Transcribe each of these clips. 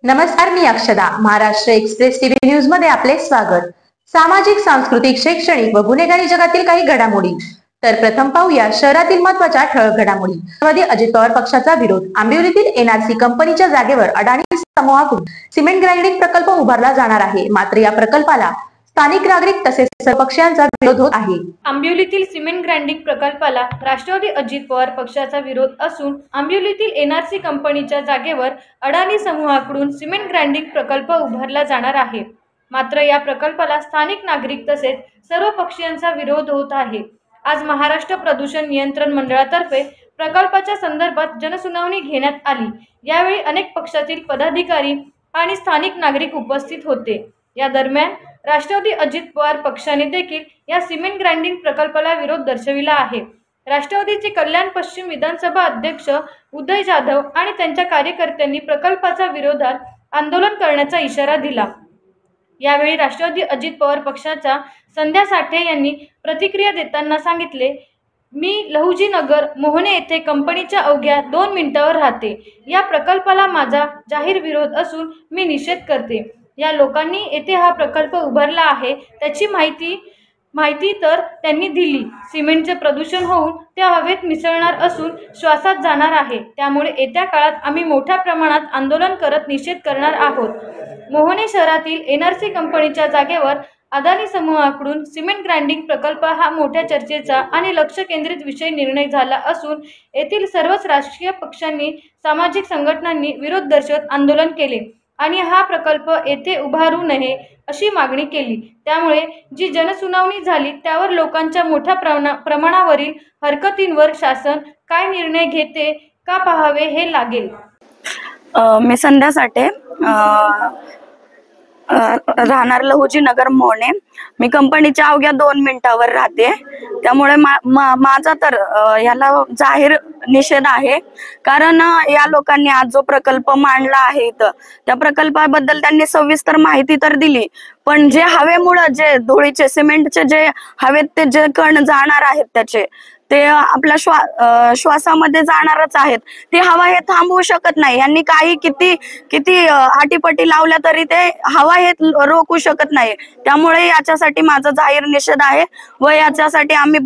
नमस्कार, मी अक्षदा. Maharashtra express TV news मध्ये आपले स्वागत. सामाजिक, सांस्कृतिक, शैक्षणिक व गुन्हेगारी जगातील काही घडामोडी. तर प्रथम पाहूया शहरातील महत्त्वाच्या ठळक घडामोडी. राष्ट्रवादी अजित पवार पक्षाचा विरोध. आंबिवलीतील एनआरसी कंपनीच्या जागेवर अडाणी समूहाकडून सिमेंट ग्राइंडिंग प्रकल्प उभारला जाणार आहे. मात्र या प्रकल्पाला स्थानिक नागरिक तसेच सर्वपक्षीयांचा विरोध होत आहे. आंबिवलीतील सिमेंट ग्राइंडिंग प्रकल्पाला राष्ट्रवादी अजित पवार पक्षाचा विरोध असून आंबिवलीतील एनआरसी कंपनीच्या जागेवर अडाणी समूहाकडून सिमेंट ग्राइंडिंग प्रकल्प उभारला जाणार आहे. मात्र या प्रकल्पाला स्थानिक नागरिक तसेच सर्व पक्षीयांचा विरोध होत आहे. आज महाराष्ट्र प्रदूषण नियंत्रण मंडळातर्फे प्रकल्पाच्या संदर्भात जनसुनावणी घेण्यात आली. यावेळी अनेक पक्षातील पदाधिकारी आणि स्थानिक नागरिक उपस्थित होते. या दरम्यान राष्ट्रवादी अजित पवार पक्षाने देखील या सिमेंट ग्राइंडिंग प्रकल्पाला विरोध दर्शविला आहे. राष्ट्रवादीचे कल्याण पश्चिम विधानसभा अध्यक्ष उदय जाधव आणि त्यांच्या कार्यकर्त्यांनी प्रकल्पाच्या विरोधात आंदोलन करण्याचा इशारा दिला. यावेळी राष्ट्रवादी अजित पवार पक्षाच्या संध्या साठे यांनी प्रतिक्रिया देताना सांगितले, मी लहुजी नगर मोहने येथे कंपनीच्या अवघ्या 2 मिनिटावर राहते. या प्रकल्पाला माझा जाहीर विरोध असून मी निषेध करते. या लोकांनी येथे हा प्रकल्प उभारला आहे त्याची माहिती तर त्यांनी दिली. सिमेंटचे प्रदूषण होऊन त्या हवेत मिसळणार असून श्वासात जाणार आहे. त्यामुळे येत्या काळात आम्ही मोठ्या प्रमाणात आंदोलन करत निषेध करणार आहोत. मोहने शहरातील एनआरसी कंपनीच्या जागेवर अदानी समूहाकडून सिमेंट ग्राइंडिंग प्रकल्प हा मोठ्या चर्चेचा आणि लक्ष केंद्रित विषय निर्णय झाला असून येथील सर्वच राजकीय पक्षांनी, सामाजिक संघटनांनी विरोध दर्शवत आंदोलन केले आणि हा प्रकल्प येथे उभारू नये अशी मागणी केली. त्यामुळे जी जनसुनावणी झाली त्यावर लोकांच्या मोठ्या प्रमाणावरील हरकतींवर शासन काय निर्णय घेते का पाहावे हे लागेल. मी संध्या साठे, राहणार लहुजी नगर मोहने. मी कंपनीच्या अवघ्या 2 मिनिटावर राहते. त्यामुळे माझा तर याला जाहीर निषेध आहे. कारण या लोकांनी आज जो प्रकल्प मांडला आहे इथं, त्या प्रकल्पाबद्दल त्यांनी सविस्तर माहिती तर दिली, पण जे हवेमुळे जे धुळीचे सिमेंटचे जे हवेत ते जे कण जाणार आहेत त्याचे ते आपल्या श्वासामध्ये जाणारच आहेत. ती हवा हे थांबवू शकत नाही. यांनी काही किती आटीपटी लावल्या तरी ते हवा हे रोखू शकत नाही. त्यामुळे याच्यासाठी माझा जाहीर निषेध आहे व याच्यासाठी आम्ही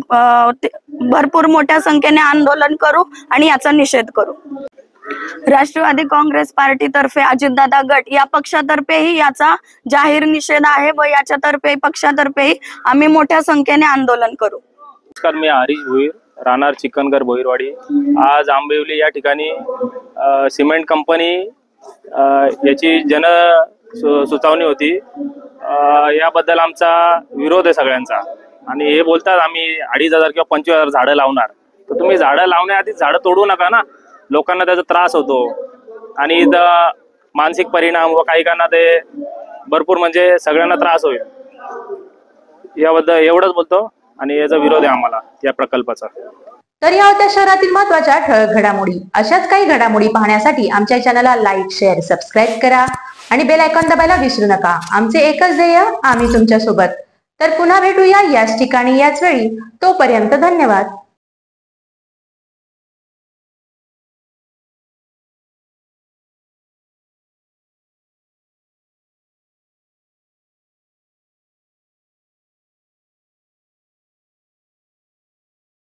भरपूर मोठ्या संख्येने आंदोलन करू आणि याचा निषेध करू. राष्ट्रवादी काँग्रेस पार्टीतर्फे अजितदादा गट या पक्षातर्फेही याचा जाहीर निषेध आहे व याच्यातर्फे पक्षातर्फेही आम्ही मोठ्या संख्येने आंदोलन करू. नमस्कार, मी हरीश भोईर, राहणार चिकनगर भोईरवाडी. आज आंबिवली या ठिकाणी सिमेंट कंपनी याची सुचवणी होती. याबद्दल आमचा विरोध आहे सगळ्यांचा. आणि हे बोलतात आम्ही 2,500 किंवा 25,000 झाडं लावणार. तर तुम्ही झाडं लावण्याआधी झाडं तोडू नका ना. लोकांना त्याचा त्रास होतो आणि मानसिक परिणाम व काही काहींना ते भरपूर म्हणजे सगळ्यांना त्रास होईल. याबद्दल एवढंच बोलतो आणि याचा विरोध आहे आम्हाला या प्रकल्पाचा. तर या होत्या शहरातील महत्त्वाच्या ठळक घडामोडी. अशाच काही घडामोडी पाहण्यासाठी आमच्या चॅनलला लाईक, शेअर, सबस्क्राईब करा आणि बेल आयकॉन दाबायला विसरू नका. आमचे एकच ध्येय, आम्ही तुमच्या सोबत. तर पुन्हा भेटूया याच ठिकाणी याच वेळी. तोपर्यंत धन्यवाद.